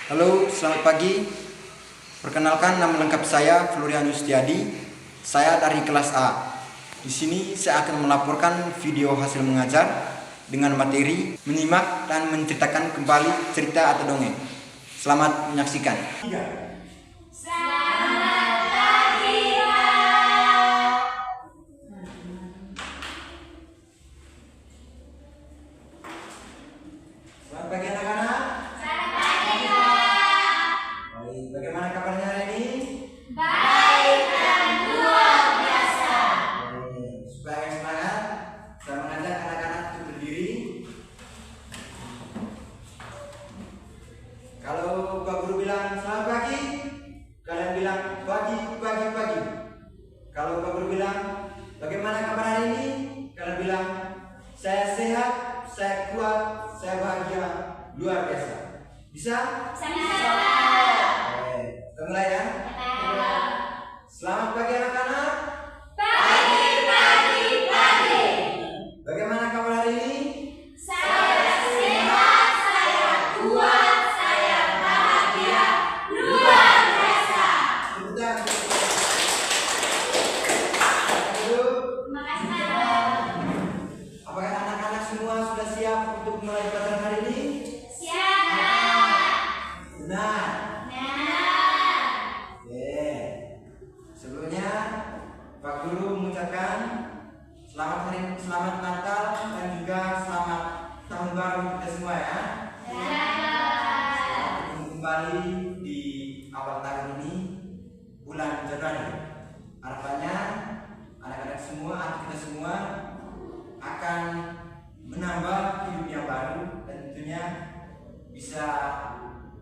Halo, selamat pagi. Perkenalkan, nama lengkap saya Florianus Tiadi. Saya dari kelas A. Di sini saya akan melaporkan video hasil mengajar dengan materi menyimak dan menceritakan kembali cerita atau dongeng. Selamat menyaksikan. Selamat pagi anak-anak. Selamat pagi, Kak. Baik, bagaimana kabarnya hari ini? Baik dan luar biasa. Supaya semangat, saya mengajak anak-anak untuk berdiri. Kalau Pak Guru bilang selamat pagi, kalian bilang pagi. Kalau Pak Guru bilang bagaimana kabar hari ini, kalian bilang saya sehat, saya kuat, saya bahagia, luar biasa. Bisa? Sama-sama. Oke, kita mulai ya. Selamat pagi anak-anak. Pagi. Bagaimana kabar hari ini? Saya sehat, saya kuat, saya bahagia, luar biasa. Tepuk tangan. Duduk. Terima kasih, Kak. Apakah anak-anak semua sudah siap untuk mulai pelajaran hari ini? Siap. Benar. Nah. Oke. Sebelumnya Pak Guru mengucapkan selamat Natal dan juga selamat tahun baru kita semua ya. Selamat bertemu kembali di awal tahun ini, bulan Januari. Harapannya anak-anak semua atau kita semua akan menambah hidup yang baru dan tentunya bisa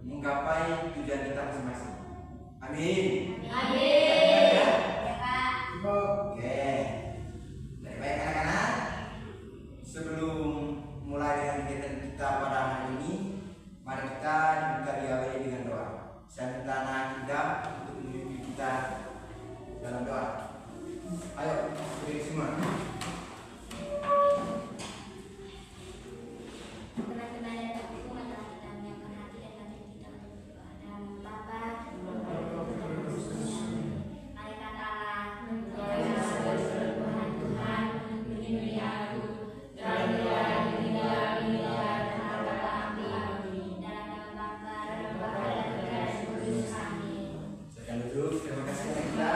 menggapai tujuan kita masing-masing. Amin. Amin. Ya? Ya, Kak. Oke. Baik anak-anak, sebelum mulai dengan kegiatan kita pada hari ini, mari kita diawali dengan doa. Saya minta anak kita untuk memimpin kita dalam doa. Ayo, berdiri semua. Teman-teman dan aku adalah kita menyiapkan hati dan batin kita untuk berdoa. Dalam nama Bapa, Malaikat Allah, Tuhan, melindungi aku dari dan apa kami. Dalam nama Bapa dan Putra dan Roh Kudus. Amin. Silakan duduk. Terima kasih kita.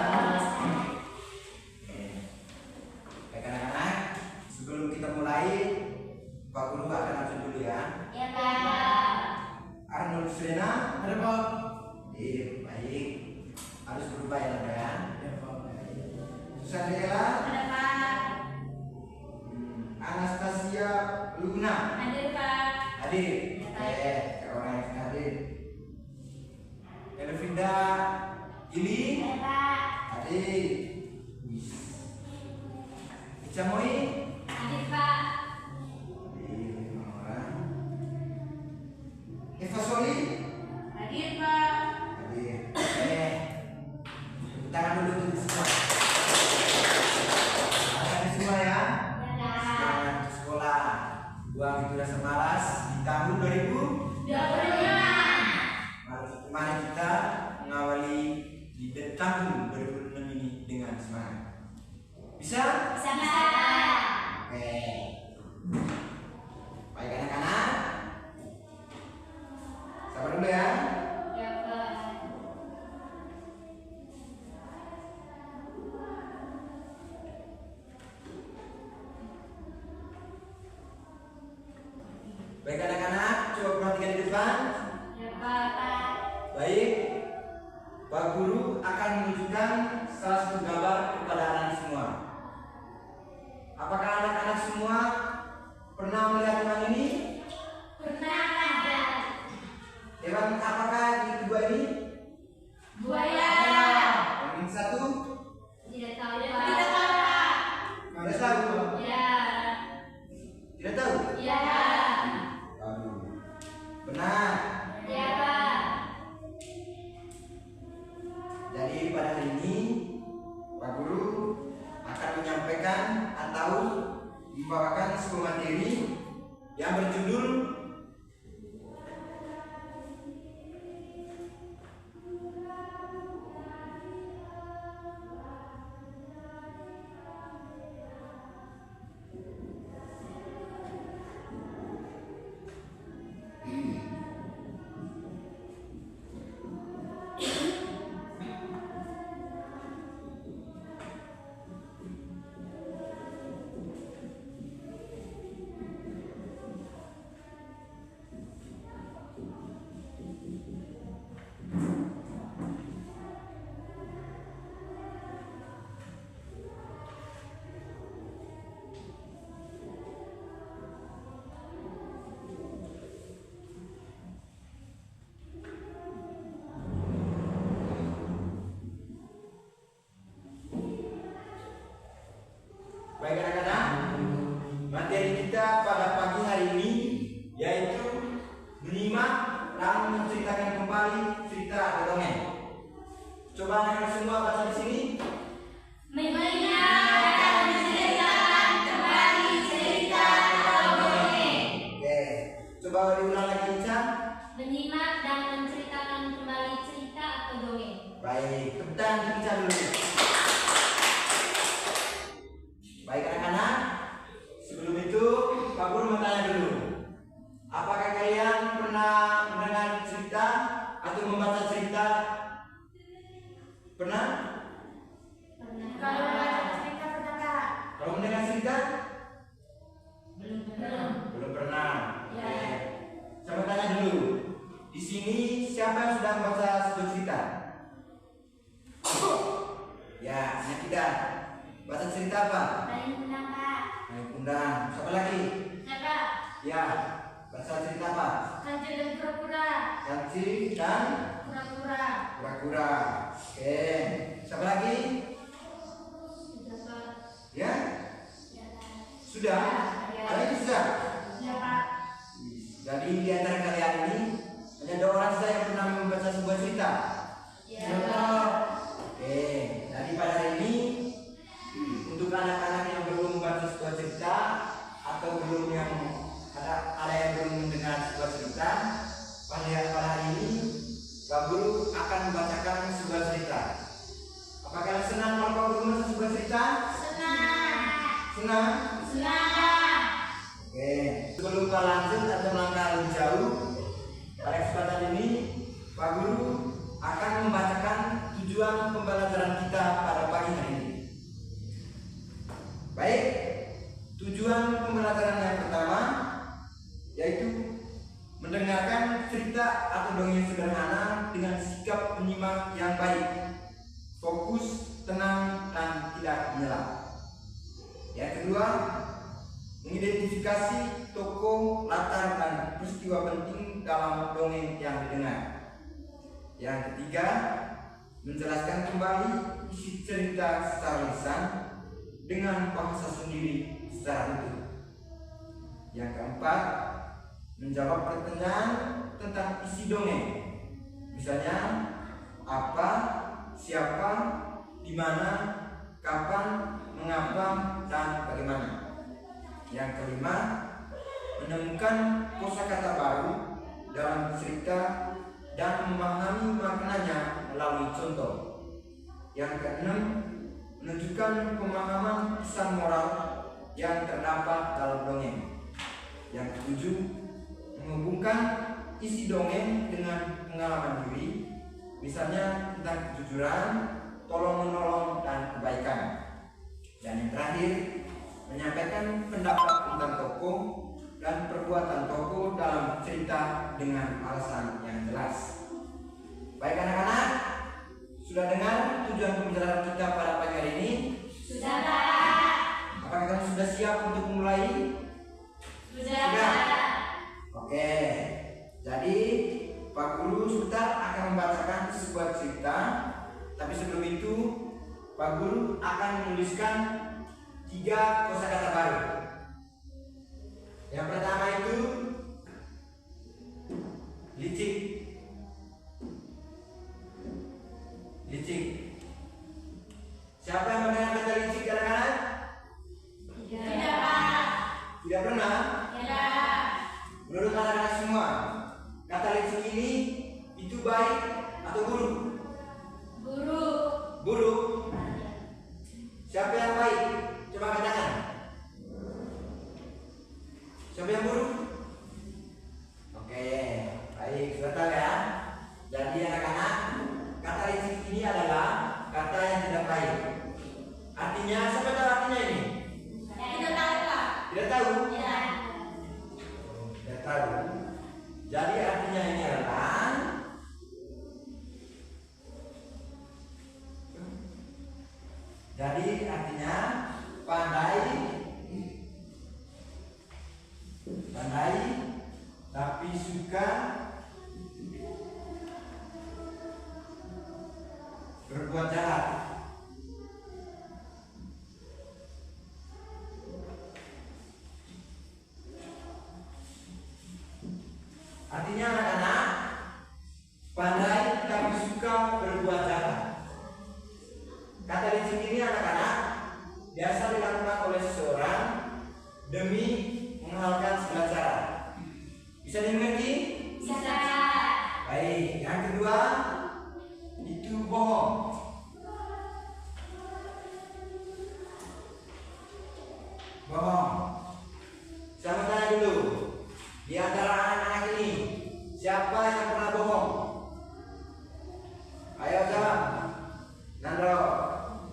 Baik anak-anak, sebelum kita mulai, Pak Guru akan langsung dulu ya. Ya, Kak. Arnold Serena, ada Pak? Iya, baik. Harus berubah ya, Pak ya. Susandela, Ada, Pak. Anastasia Luna, Hadir, Pak. hadir. Ya, Pak. Orang yang sudah hadir. Elvinda Ili, Ada, Pak. hadir. Icamoy, Hadir, Pak. hadir. Orang. Eva Soli, Hadir, Pak. hadir. Tepuk tangan dulu untuk semua. Anak-anak semua ya. Ya, Semangat sekolah. Buang itu rasa malas di tahun 2000. Mari kita mengawali di tahun 2006 ini dengan semangat. Bisa? Sama-sama. Oke. Baik anak-anak. Sabar dulu ya. Ya, Pak. Baik anak-anak, coba perhatikan di depan. Ya, Pak. Baik. Pak Guru akan menunjukkan salah satu gambar kepada anak semua. Apakah anak-anak semua pernah melihat hewan ini? Pernah ada Hewan apakah di kedua ini? buaya. Yang ini satu? Tidak tahu, Pak. Tidak tahu, Pak. Tidak tahu. Ya. Tidak tahu? Ya. Aduh. Benar. Ya, Pak. kembali cerita atau dongeng. Coba anak-anak semua baca di sini. Mengingat dan menceritakan kembali cerita atau dongeng. Oke, coba diulang lagi Ica. Menyimak dan menceritakan kembali cerita atau dongeng. Baik, kemudian Ica dulu. Baik anak-anak, sebelum itu Pak Guru mau tanya dulu. Apakah kalian pernah mendengar cerita atau membaca cerita? Pernah? Kalau baca cerita pernah Kak? Kalau mendengar cerita? Belum. Belum pernah. Ya. Oke. Saya mau tanya dulu. Di sini siapa yang sudah membaca sebuah cerita? Ya, anak kita. Baca cerita apa? Bayi undang Kak. Naik undang. Siapa lagi? Kakak. Ya. Baca cerita apa? Kancil dan pura-pura. Kancil dan Pura-pura. kura-kura. Oke. Siapa lagi? Sudah Kak. Ya? Ya Kak. Sudah? Ya. Kalian sudah? Ya Kak. Jadi di antara kalian ini hanya 2 orang saja yang pernah membaca sebuah cerita. Ya. Contoh. Oke. Jadi pada hari ini untuk anak-anak yang belum membaca sebuah cerita atau belum yang ada yang belum mendengar sebuah cerita, pada hari ini Pak Guru akan membacakan sebuah cerita. Apakah kalian senang kalau Pak Guru membaca sebuah cerita? Senang. Senang? Senang. Oke. Sebelum kita lanjut atau melangkah lebih jauh, pada kesempatan ini Pak Guru akan membacakan tujuan pembelajaran kita pada pagi hari ini. Baik, tujuan pembelajaran yang pertama yaitu mendengarkan cerita atau dongeng sederhana dengan sikap penyimak yang baik, fokus, tenang, dan tidak menyela. Yang kedua, mengidentifikasi tokoh, latar, dan peristiwa penting dalam dongeng yang didengar. Yang ketiga, menjelaskan kembali isi cerita secara lisan dengan bahasa sendiri secara utuh. Yang keempat, menjawab pertanyaan tentang isi dongeng. Misalnya, apa, siapa, di mana, kapan, mengapa, dan bagaimana. Yang kelima, menemukan kosakata baru dalam cerita dan memahami maknanya melalui contoh. Yang keenam, menunjukkan pemahaman pesan moral yang terdapat dalam dongeng. Yang ketujuh, menghubungkan isi dongeng dengan pengalaman diri, misalnya tentang kejujuran, tolong-menolong, dan kebaikan. Dan yang terakhir, menyampaikan pendapat tentang tokoh dan perbuatan tokoh dalam cerita dengan alasan yang jelas. Baik anak-anak, sudah dengar tujuan pembelajaran kita pada pagi hari ini? Sudah Kak. Apakah kalian sudah siap untuk mulai? Sudah. Oke. Jadi Pak Guru sebentar akan membacakan sebuah cerita, tapi sebelum itu Pak Guru akan menuliskan 3 kosakata baru. Yang pertama itu licik. Licik. Siapa yang mendengar kata licik anak-anak? Tidak Kak. Tidak pernah? Tidak. Menurut anak-anak semua, kata licik ini itu baik atau buruk? Buruk. Buruk. Siapa yang baik? Coba katakan. Siapa yang buruk? Oke, baik, sudah tahu ya. Jadi anak-anak, kata licik ini adalah kata yang tidak baik. Artinya, siapa tahu artinya ini? Tidak tahu Kak. Tidak tahu? Tidak. Tidak tahu. Jadi artinya ini adalah Yang kedua itu bohong. Bohong. Saya mau tanya dulu, di antara anak-anak ini siapa yang pernah bohong? Ayo jawab. Nandro.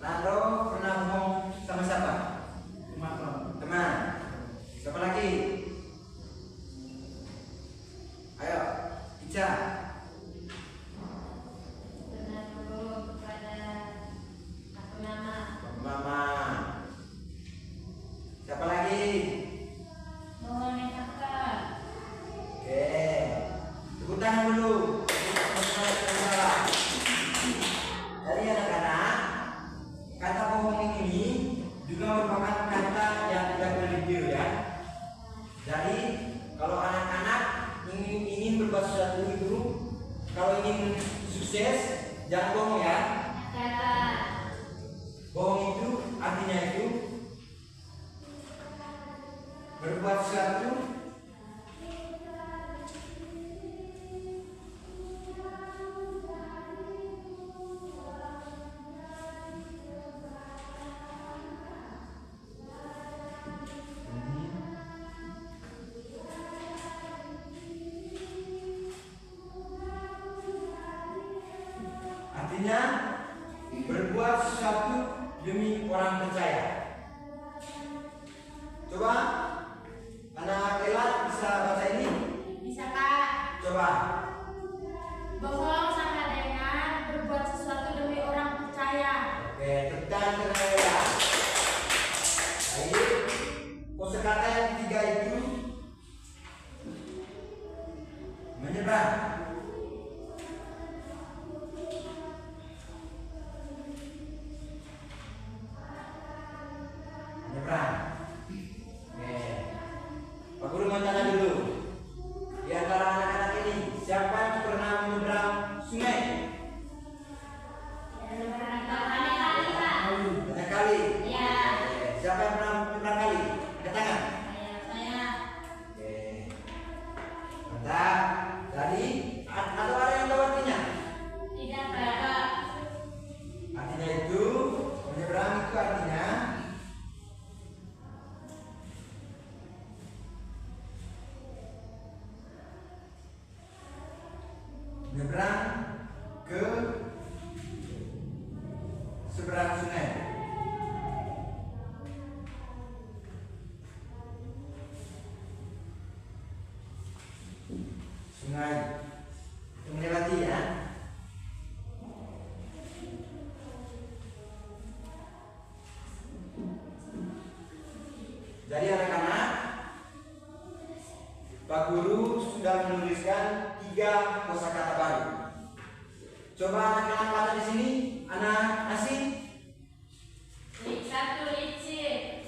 Nandro pernah bohong sama siapa? Teman. Siapa lagi? Ayo, Ica. Pernah bohong kepada aku mama. Mama. Siapa lagi? Bohong nih kakak. Oke. Tepuk tangan dulu. Jadi anak-anak, kata bohong ini juga merupakan kata yang tidak boleh ditiru ya. Jadi kalau anak-anak ingin berbuat sesuatu itu, kalau ingin sukses, jangan bohong ya. Kakak. Bohong itu artinya itu berbuat sesuatu artinya berbuat sesuatu demi orang percaya. Coba anak Elat bisa baca ini? Bisa kak. Coba. Bohong sama dengan berbuat sesuatu demi orang percaya. Oke, tentang Elat. Baik. Kosakata yang ketiga itu menyeberang. Menyeberang. Oke. Pak Guru mau tanya dulu. Di antara anak-anak ini, siapa yang pernah menyeberang sungai? Banyak kali. Ya. Oke. Siapa yang pernah menyeberang kali? Angkat tangan. Saya. Oke. Mantap. Tadi atau ada yang tahu artinya? Tidak kakak. Artinya itu menyeberang itu artinya menyeberang ke seberang sungai. Sungai itu melewati ya. Jadi anak-anak, Pak Guru sudah menuliskan 3 kosakata baru. Coba anak-anak baca di sini. Anak Asih, Satu licin.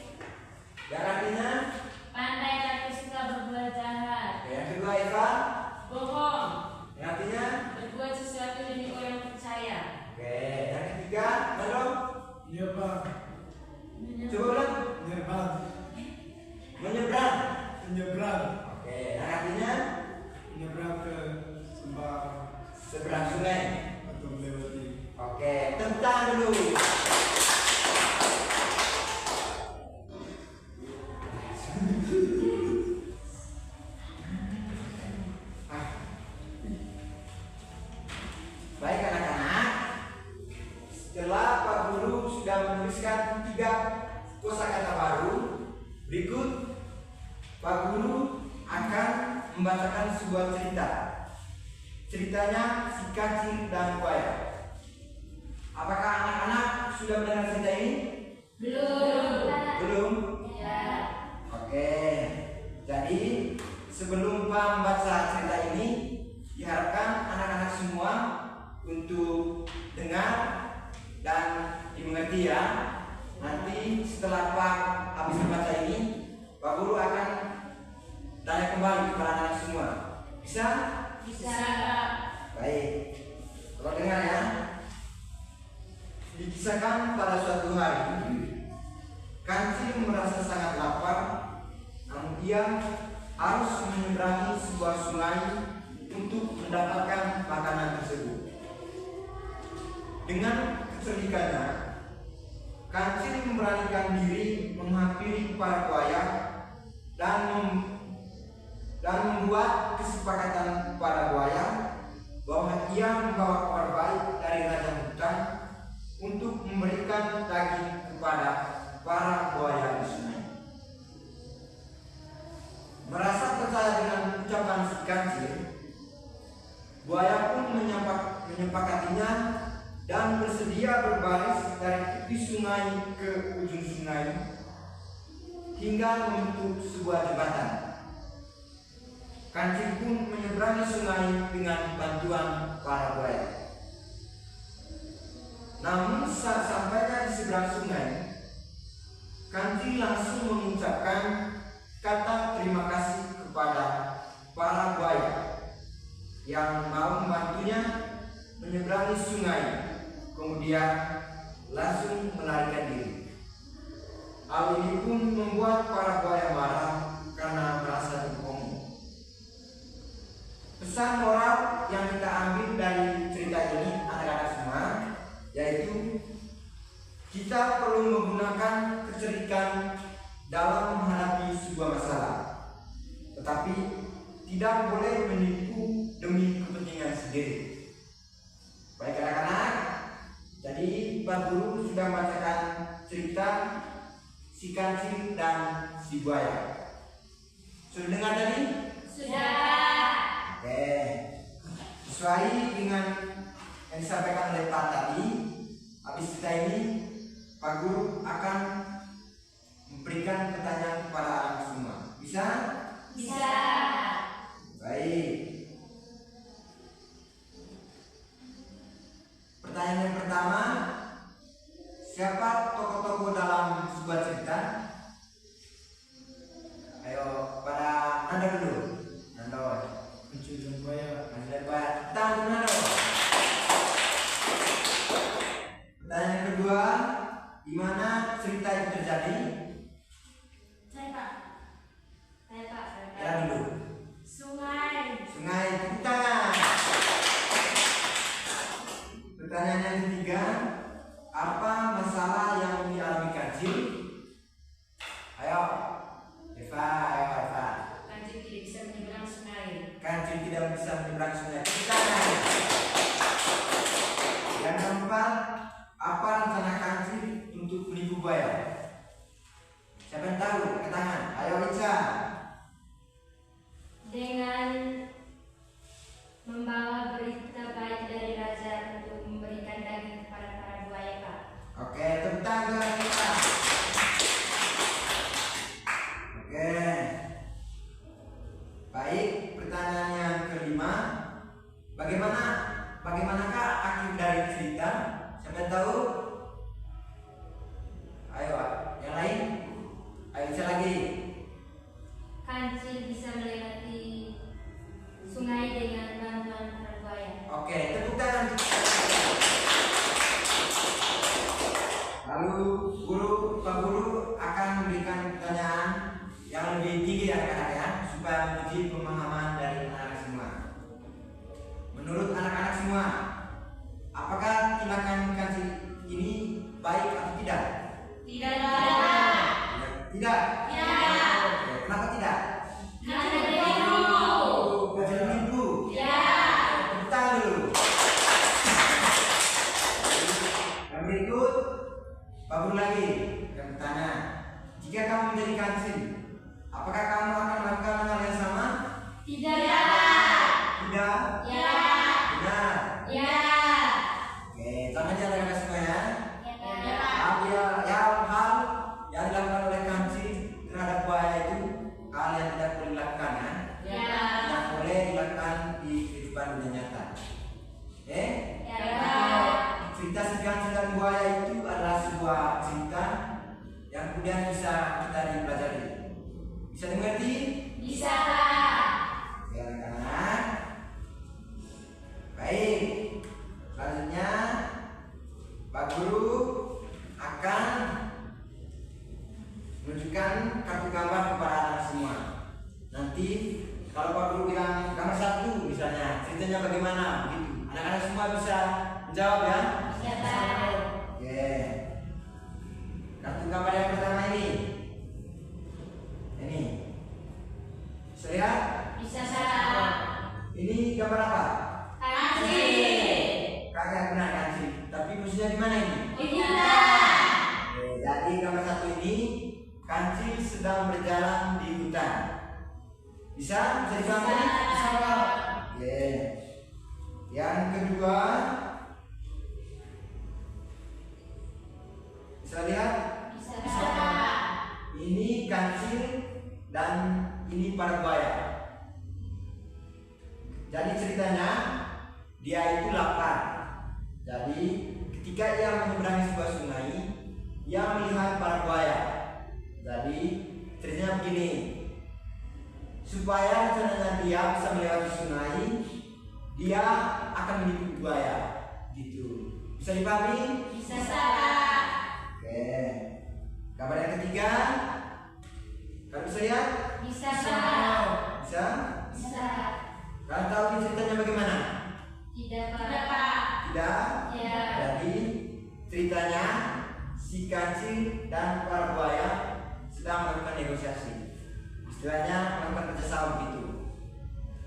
yang artinya. Pandai tapi suka berbuat jahat. Yang kedua Eva, Bohong. yang artinya. Berbuat sesuatu demi orang percaya. Oke, yang ketiga Nandro. Iya Pak, Coba ulang. menyeberang, Menyeberang. menyeberang, Oke, yang artinya menyeberang ke seberang sungai. atau melewati. Oke, tentang dulu. Baik anak-anak, setelah Pak Guru sudah menuliskan 3 kosakata baru, berikut Pak Guru akan membacakan sebuah cerita. Ceritanya si kancil dan buaya. Apakah anak-anak sudah mendengar cerita ini? Belum. Belum? Ya. Oke. Jadi sebelum Pak membaca cerita ini, diharapkan anak-anak semua untuk dengar dan dimengerti ya. Nanti setelah Pak habis membaca ini, Pak Guru akan tanya kembali kepada anak semua. Bisa? Bisa kak. Baik. Kalau dengar ya. Dikisahkan pada suatu hari, kancil merasa sangat lapar, namun ia harus menyeberangi sebuah sungai untuk mendapatkan makanan Dengan kecerdikannya, kancil memberanikan diri menghampiri para buaya dan membuat kesepakatan para buaya bahwa ia membawa kabar baik dari raja hutan untuk memberikan daging kepada para buaya di sungai. Merasa percaya dengan ucapan si kancil, buaya pun menyepakatinya dan bersedia berbaris dari tepi sungai ke ujung sungai hingga membentuk sebuah jembatan. Kancil pun menyeberangi sungai dengan bantuan para buaya. Namun saat sampainya di seberang sungai, kancil langsung mengucapkan kata terima kasih kepada para buaya yang mau membantunya menyeberangi sungai, kemudian langsung melarikan diri. Hal ini pun membuat para buaya marah karena merasa dibohongi. Pesan moral yang kita ambil dari cerita ini anak-anak semua, yaitu kita perlu menggunakan kecerdikan dalam menghadapi sebuah masalah, tetapi tidak boleh menipu demi kepentingan sendiri. Baik anak-anak, jadi Pak Guru sudah membacakan cerita si kancil dan si buaya. Sudah dengar tadi? Sudah. Oke. Sesuai dengan yang disampaikan oleh Pak tadi, habis cerita ini Pak Guru akan memberikan pertanyaan kepada anak semua. Bisa? Bisa. Baik. Pertanyaan yang pertama, siapa tokoh-tokoh dalam sebuah cerita? Ayo pada Nando dulu. Nando. Kancil dan buaya. Kancil dan buaya. Tahan Nando. Pertanyaan yang kedua, di mana cerita itu terjadi? Saya Pak. Ya dulu. Sungai. Sungai, tepuk tangan. Pertanyaan yang ketiga, apa masalah yang dialami kancil? Ayo, Eva. Kancil tidak bisa menyeberang sungai. Kancil tidak bisa menyeberang sungai. Tepuk tangan. Yang keempat, apa rencana kancil untuk menipu buaya? Siapa yang tahu? Angkat tangan. Ayo Ica. Dengan membawa berita baik dari raja untuk memberikan daging kepada para buaya, Pak. Oke, tepuk tangan kita. Oke. Baik, pertanyaan yang kelima, bagaimanakah akhir dari cerita? Siapa yang tahu? Ayo, yang lain. Ayo bisa lagi. Kancil bisa melewati sungai dengan bantuan para buaya. Oke, tepuk tangan. Lalu Pak Guru akan memberikan pertanyaan yang lebih tinggi anak-anak ya, supaya menguji pemahaman dari anak-anak semua. Menurut anak-anak semua, apakah tindakan kancil ini baik atau tidak? Tidak. Tidak. Oke, kenapa tidak? Kancil menipu. Tepuk tangan dulu. Yang berikut, Pak Guru lagi yang bertanya, jika kamu menjadi kancil, apakah kamu akan melakukan hal yang sama? Tidak. Tidak. Ya. Benar. Ya. Oke, sama aja anak-anak semua ya. Ya. Hal yang dilakukan oleh kancil terhadap buaya itu hal yang tidak boleh dilakukan ya. Ya. Tidak boleh dilakukan di kehidupan dunia nyata. Oke? Ya. Cerita si kancil dan buaya itu adalah sebuah cerita yang kemudian bisa kita dipelajari. Bisa dimengerti? Bisa. Oke, anak-anak. Baik. Selanjutnya Pak Guru akan menunjukkan kartu gambar kepada anak semua. Nanti kalau Pak Guru bilang gambar 1 misalnya, ceritanya bagaimana? bagaimana begitu. Anak-anak semua bisa menjawab ya? Ya, Pak. Oke. Kartu gambar yang pertama ini. Ini. Bisa lihat? Bisa, Pak. Ini gambar apa? Kancil. Kagak benar kancil. Tapi posisinya di mana ini? Di hutan. Oke, jadi gambar satu ini kancil sedang berjalan di hutan. Bisa? Bisa dipahami? Bisa, Pak. Oke. Yang kedua, bisa lihat? Bisa, Pak. Ini kancil dan ini para buaya. Jadi ceritanya dia itu lapar. Jadi ketika ia menyeberangi sebuah sungai, ia melihat para buaya. Jadi ceritanya begini. Supaya rencananya dia bisa melewati sungai, dia akan menipu buaya. Gitu. Bisa dipahami? Bisa, Pak. Oke. Gambar yang ketiga. Kalian bisa lihat? Bisa, Pak. Bisa? Bisa. Kalian tahu ini ceritanya bagaimana? Tidak, Pak. Tidak? Ya. Jadi ceritanya si kancil dan para buaya sedang melakukan negosiasi. Istilahnya melakukan kerjasama begitu.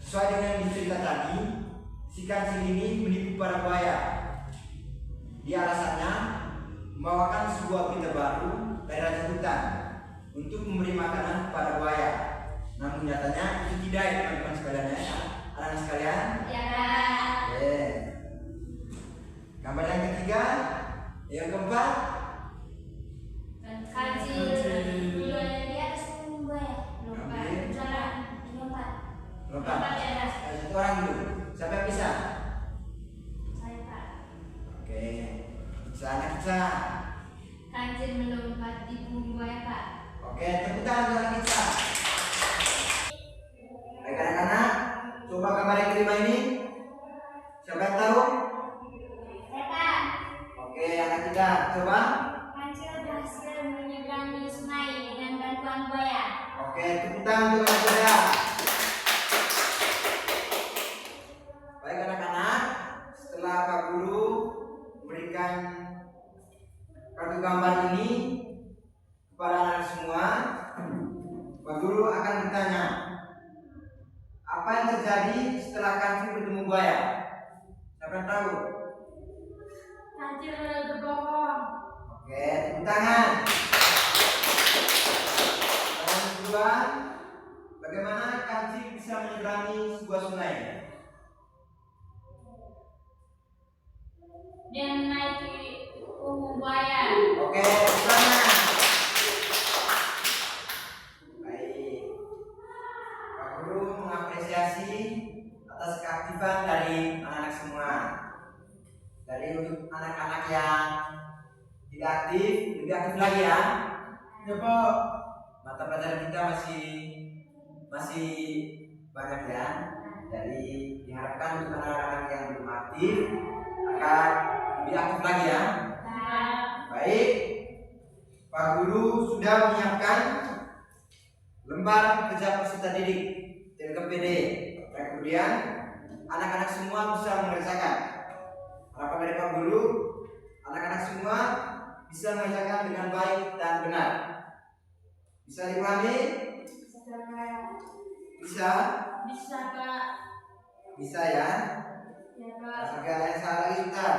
Sesuai dengan di cerita tadi, si kancil ini menipu para buaya. Dia alasannya membawakan sebuah berita baru dari raja hutan untuk memberi makanan kepada buaya. Namun nyatanya itu tidak ya teman-teman sekalian ya. Anak-anak sekalian. Ya, Pak. Oke. Gambar yang ketiga, yang keempat. Kancil. Buaya di atas buaya. Lompat. Jalan. Lompat. Lompat. Lompat di atas. Satu orang dulu. Siapa yang bisa? Saya, Pak. Oke. Bisa anak bisa. Kancil melompat di punggung buaya, Pak. Oke, tepuk tangan untuk anak kita. Baik anak-anak, coba gambar yang kelima ini. Siapa yang tahu? Saya, Pak. Oke, anak kita coba. Kancil berhasil menyeberangi sungai dengan bantuan buaya. Oke, tepuk tangan untuk anak saya. Baik anak-anak, setelah Pak Guru memberikan kartu gambar ini kepada anak semua, Pak Guru akan bertanya, apa yang terjadi setelah kancil bertemu buaya? Siapa yang tahu? Kancil berbohong. Oke, tepuk tangan. Yang kedua, bagaimana kancil bisa menyeberangi sebuah sungai? Dia menaiki punggung buaya. Oke, tepuk tangan. Baik, Pak Guru mengapresiasi atas keaktifan dari anak-anak semua. Jadi untuk anak-anak yang tidak aktif, lebih aktif lagi ya. Ya, Pak. Mata pelajaran kita masih banyak ya. Jadi diharapkan untuk anak-anak yang belum aktif akan lebih aktif lagi ya. Baik, Pak Guru sudah menyiapkan lembar kerja peserta didik TLKPD. Dan kemudian anak-anak semua bisa mengerjakan. Harapan dari Pak Guru, anak-anak semua bisa mengerjakan dengan baik dan benar. Bisa dipahami? Bisa? Bisa, Pak. Bisa ya? Ya, Pak. Sampai ada yang salah lagi sebentar.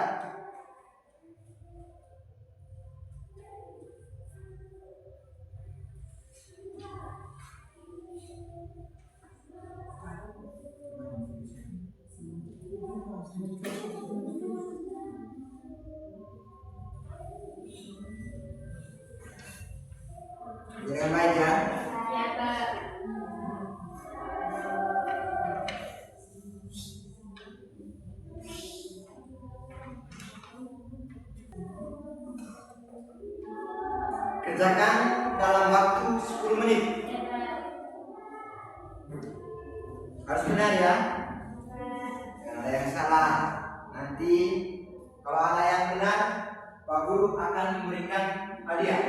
Dengan baik ya. Ya, Pak. Kerjakan dalam waktu 10 menit. Ya, Pak. Harus benar ya. Jangan ada yang salah. Nanti kalau ada yang benar, Pak Guru akan memberikan hadiah.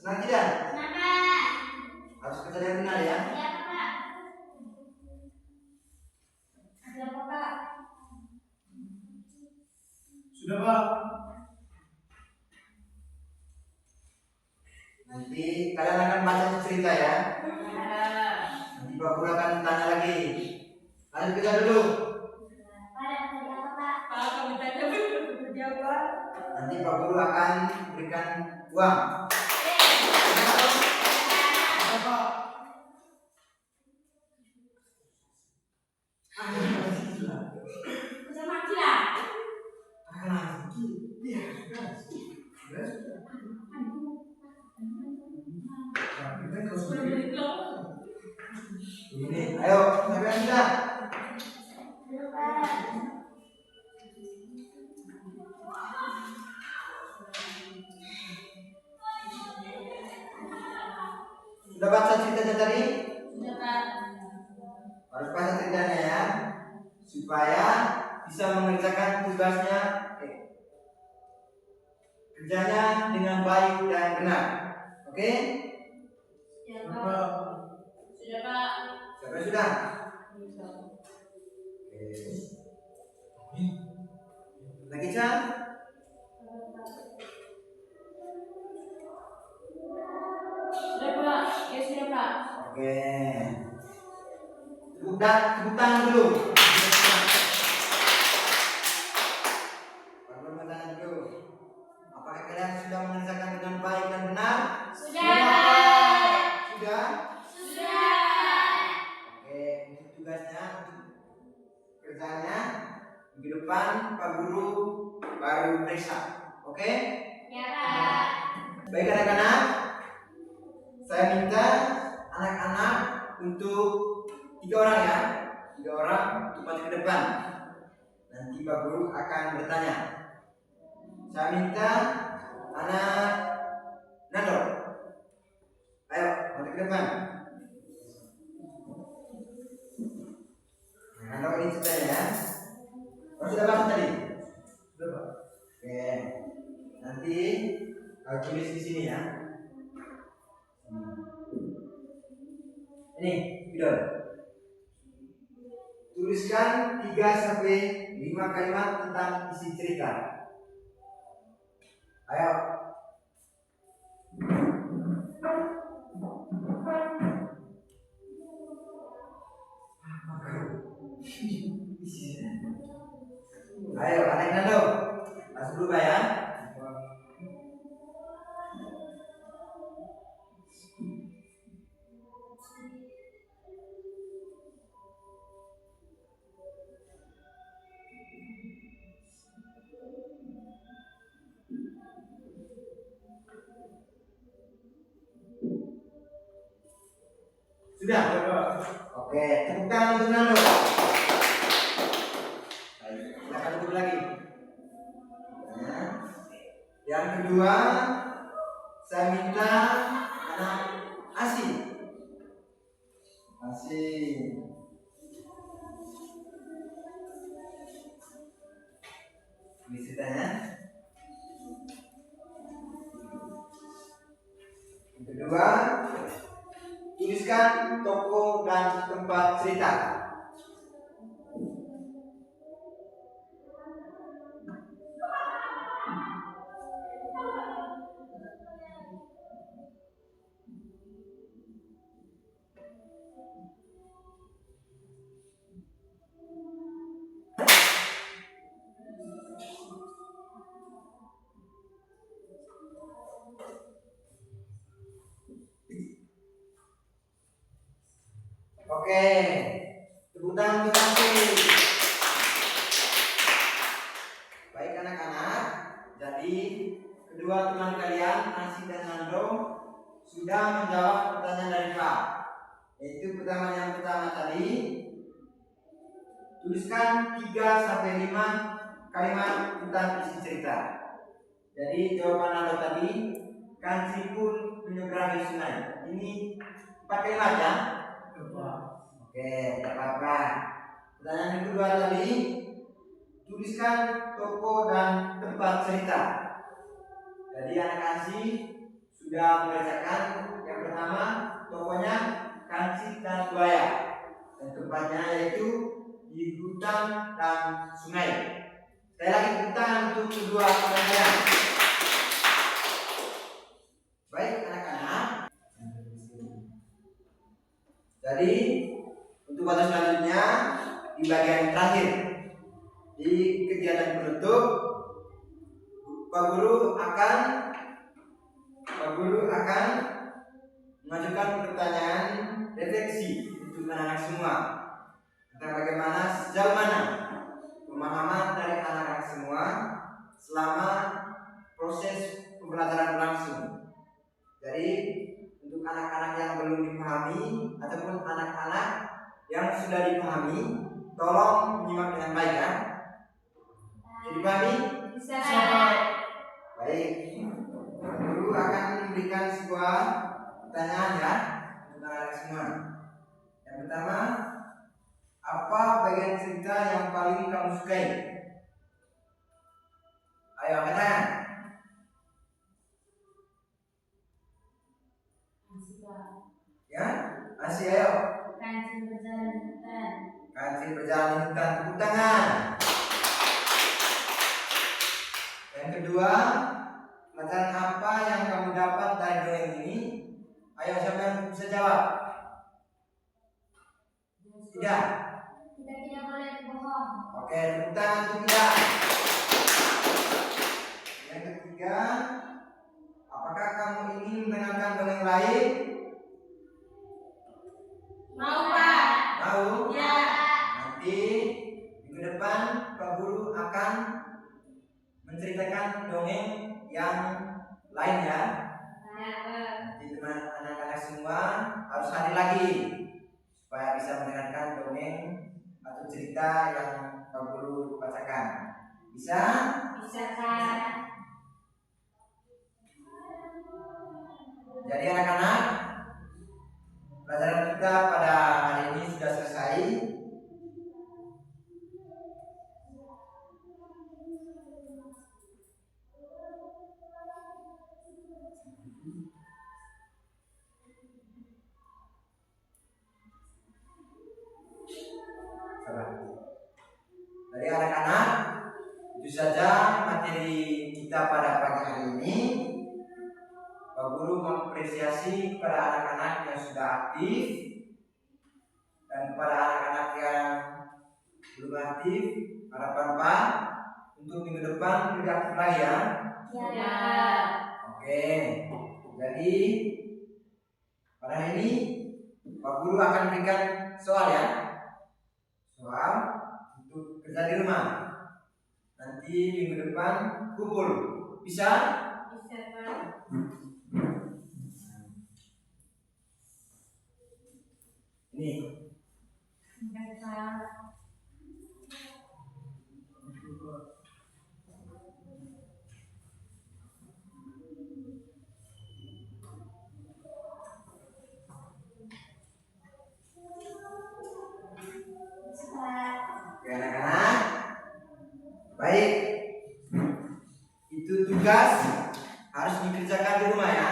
Senang tidak? Nah, Pak. Harus kerja yang benar ya. Ya, Pak. Ada apa, Pak? Sudah Pak. Nanti kalian akan baca cerita ya. Nanti Pak Guru akan tanya lagi. Lanjut kita dulu. Nanti Pak Guru akan berikan uang. Sudah Pak. Ini, ayo, sampai sudah. Sudah baca ceritanya tadi? Harus baca ceritanya ya, supaya bisa mengerjakan tugasnya, kerjanya dengan baik dan benar. Oke? Sampai sudah? Oke. Lagi Chan? Oke. Tepuk tangan dulu. Baru bertanya dulu. Apakah kalian sudah mengerjakan dengan baik dan benar? Sudah. Oke, untuk tugasnya, untuk kerjanya minggu depan Pak Guru baru periksa. Oke? Baik anak-anak, saya minta anak-anak untuk 3 orang ya, 3 orang untuk maju ke depan. Nanti Pak Guru akan bertanya. Saya minta anak Nando, ayo maju ke depan. Nando ini ceritanya ya. Sudah baca tadi? Sudah Pak. Oke. Nanti tulis di sini ya. Ini video. Tuliskan 3-5 kalimat tentang isi cerita. Ayo. Ayo, anak Nando. Masuk dulu Pak ya. Sudah? Oke, tepuk tangan untuk Nando. Baik, silakan duduk lagi. Nah, yang kedua, saya minta anak Asi. Ini ceritanya. Yang kedua, tuliskan tokoh dan tempat cerita. Oke, tepuk tangan untuk Nanti. Baik anak-anak, jadi kedua teman kalian, Nasi dan Nando, sudah menjawab pertanyaan dari Pak. Yaitu yang pertama tadi, tuliskan 3-5 kalimat tentang isi cerita. Jadi jawaban Nando tadi, Kanci pun menyeberangi sungai. Ini 4 kalimat ya. Oke, tidak apa-apa. Pertanyaan yang kedua tadi, tuliskan tokoh dan tempat cerita. Jadi anak Kanci sudah mengerjakan yang pertama, tokohnya Kanci dan buaya, dan tempatnya yaitu di hutan dan sungai. Saya lagi tepuk tangan untuk kedua pembelajaran. Baik anak-anak. Jadi untuk pada selanjutnya di bagian terakhir di kegiatan penutup, Pak Guru akan mengajukan pertanyaan refleksi untuk anak-anak semua tentang bagaimana sejauh mana pemahaman dari anak-anak semua selama proses pembelajaran berlangsung. Jadi untuk anak-anak yang belum dipahami ataupun anak-anak yang sudah dipahami, tolong menyimak dengan baik ya. Jadi dipahami? Bisa. Baik. Guru akan memberikan sebuah pertanyaan ya untuk anak-anak semua. Yang pertama, apa bagian cerita yang paling kamu sukai? Ayo angkat tangan. Ya, masih ayo. Kancing berjalan di hutan. Kancing berjalan di hutan, tepuk tangan. Yang kedua, pelajaran apa yang kamu dapat dari dongeng ini? Ayo siapa yang bisa jawab? Tidak. Kita tidak boleh bohong. Oke, tepuk tangan untuk tidak. Yang ketiga, apakah kamu ingin mendengarkan dongeng lain? Mau, Pak? Mau? Ya. Nanti minggu depan Pak Guru akan menceritakan dongeng yang lain ya. Nanti teman anak-anak semua harus hadir lagi supaya bisa mendengarkan dongeng atau cerita yang Pak Guru bacakan. Bisa? Bisa, Kak. Jadi anak-anak, pelajaran kita pada hari ini sudah selesai. Dari anak-anak, itu saja materi kita pada pagi hari ini. Pak Guru mengapresiasi kepada anak-anak yang sudah aktif dan kepada anak-anak yang belum aktif. Harapan Pak untuk minggu depan lebih aktif lagi ya. Ya. Oke, jadi pada hari ini Pak Guru akan berikan soal ya. Soal untuk kerja di rumah. Nanti minggu depan kumpul. Bisa? Bisa, Pak. Ini. Enggak, Pak. Oke anak-anak. Baik. Itu tugas harus dikerjakan di rumah ya.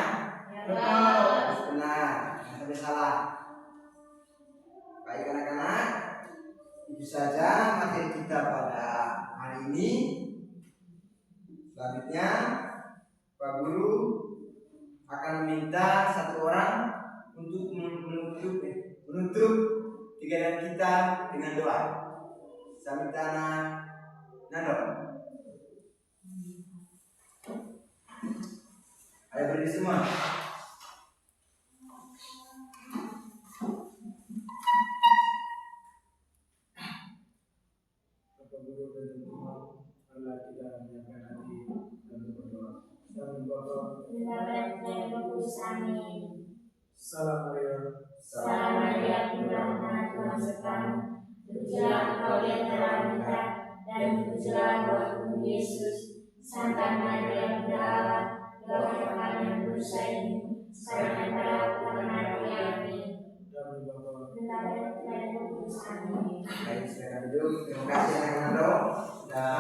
Harus benar, jangan sampai salah. Baik anak-anak, itu saja materi kita pada hari ini. Selanjutnya Pak Guru akan meminta satu orang untuk menutup kegiatan kita dengan doa. Saya minta anak Nando. Ayo berdiri semua. Bapak Guru dan semua Allah kita menyiapkan hati dan berdoa. Dan Bapak. Amin. Salam Maria. Salam Maria, penuh Tuhan sertamu. Terpujilah engkau di antara wanita, dan terpujilah buah Yesus. Santa Maria, Bunda Allah, doakan kami yang berdosa ini, sekarang dan pada waktu kami mati. Amin. Dan Bapak. Amin. Baik, silakan duduk. Terima kasih anak-anak Nando sudah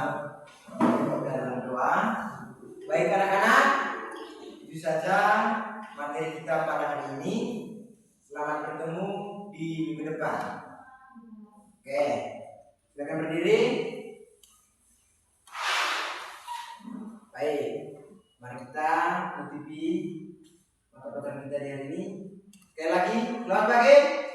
ikut dalam doa. Baik anak-anak, itu saja materi kita pada hari ini. Selamat bertemu di minggu depan. Oke, silakan berdiri. hari ini. Sekali lagi, selamat pagi.